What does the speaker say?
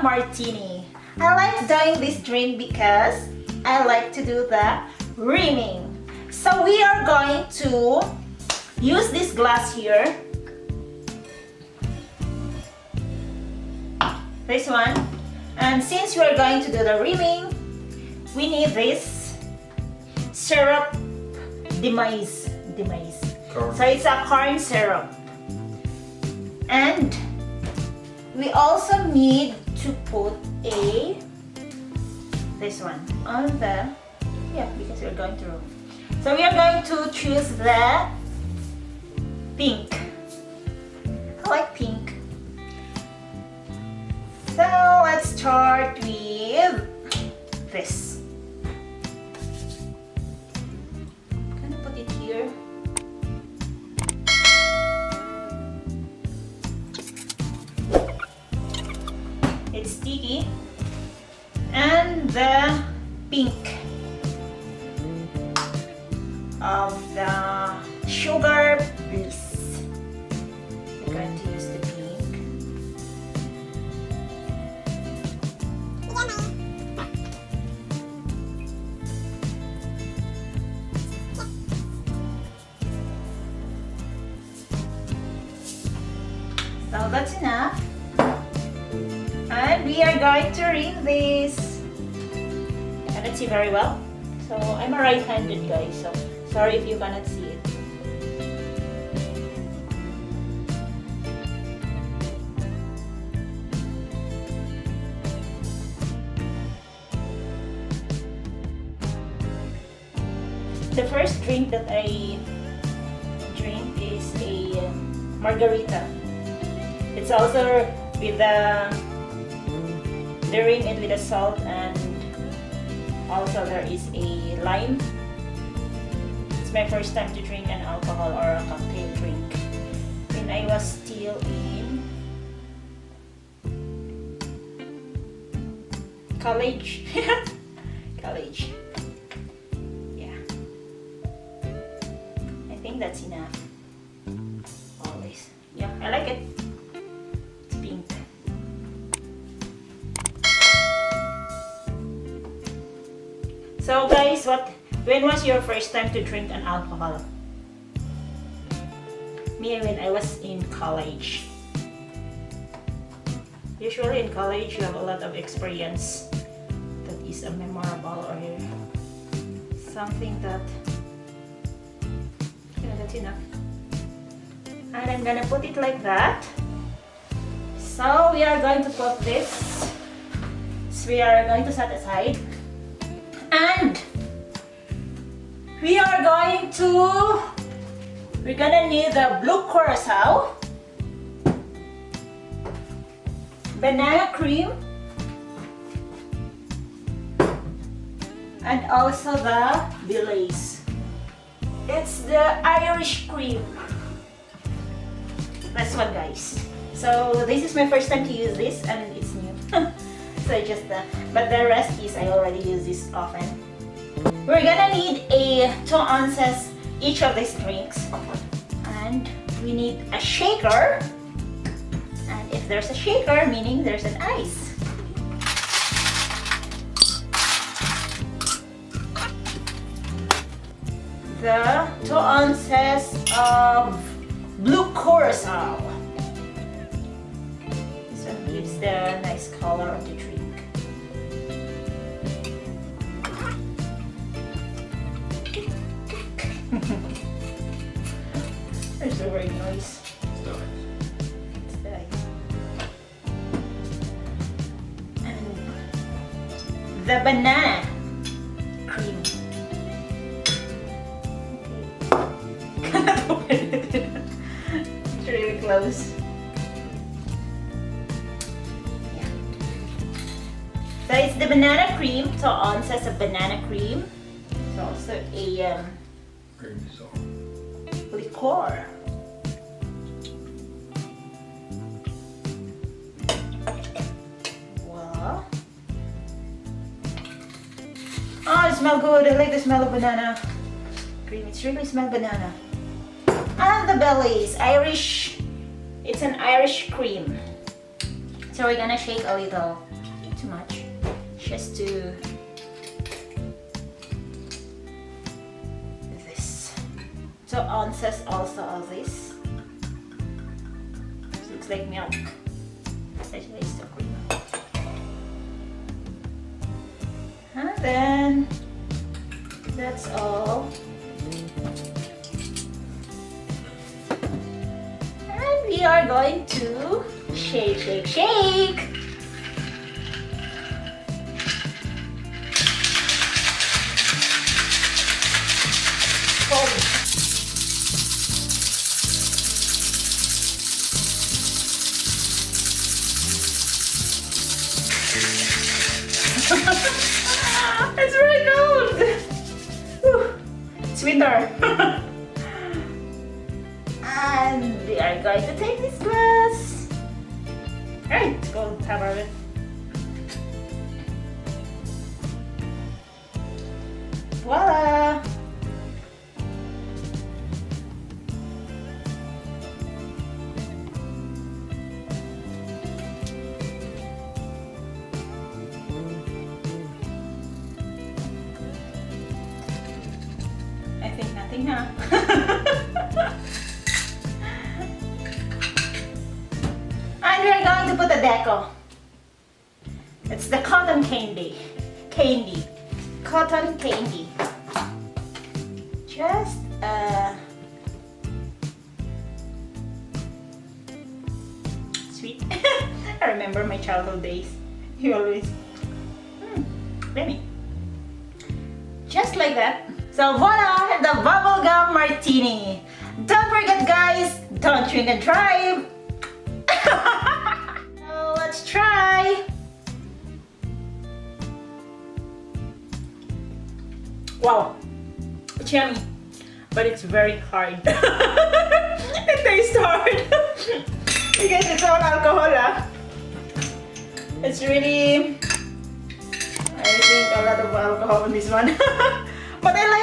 martini. I like doing this drink because I like to do the rimming. So we are going to use this glass here. This one. And since we are going to do the rimming, we need this syrup demise. So it's a corn syrup. And we also need to put this one on the, because we're going to room. So we are going to choose the pink. I like pink. So let's start with this. I'm gonna put it here. It's sticky. And the pink of the sugar bliss. We're going to use the pink. So that's enough. And we are going to ring this. I cannot see very well. So I'm a right-handed guy, so sorry if you cannot see it. The first drink that I drink is a margarita. It's also with the ring it with the salt, and also there is a lime. It's my first time to drink an alcohol or a cocktail drink. When I was still in college. College. Yeah. I think that's enough. Always. Yeah, I like it. It's pink. So guys, when was your first time to drink an alcohol? Me, when I was in college. Usually in college you have a lot of experience that is memorable, or something that, that's enough. And I'm gonna put it like that. So we are going to put this. So we are going to set aside. And we're gonna need the blue curacao, banana cream, and also the Baileys. It's the Irish cream. That's one, guys. So this is my first time to use this, and it's new. So just but the rest is I already use this often. We're gonna need 2 ounces each of these drinks, and we need a shaker. And if there's a shaker, meaning there's an ice. The 2 ounces of blue curacao. This one gives the nice color of the drink. There's a very nice. It's nice. And the banana cream. It's really close. Yeah. So it's the banana cream, 2 ounces of banana cream. It's also a liqueur. Wow. Oh, it smells good. I like the smell of banana cream. It's really smell banana. And the Baileys, Irish. It's an Irish cream. So we're gonna shake a little. just to this. 2 ounces also of this. This looks like milk. Actually, it's so cream. And then that's all. And we are going to shake, shake, shake. It's very cold. Whew. It's winter. And we are going to take this glass. Alright, let's go have of it. Voila! I think nothing, huh? And we're going to put a deco. It's the cotton candy. Cotton candy. Just sweet. I remember my childhood days. You always yummy. Just like that. So voila, the bubblegum martini. Don't forget guys, don't drink and drive. So let's try. Wow, it's yummy, but it's very hard. It tastes hard. Because it's all alcohol, ah. It's really, I think, a lot of alcohol in this one. But I like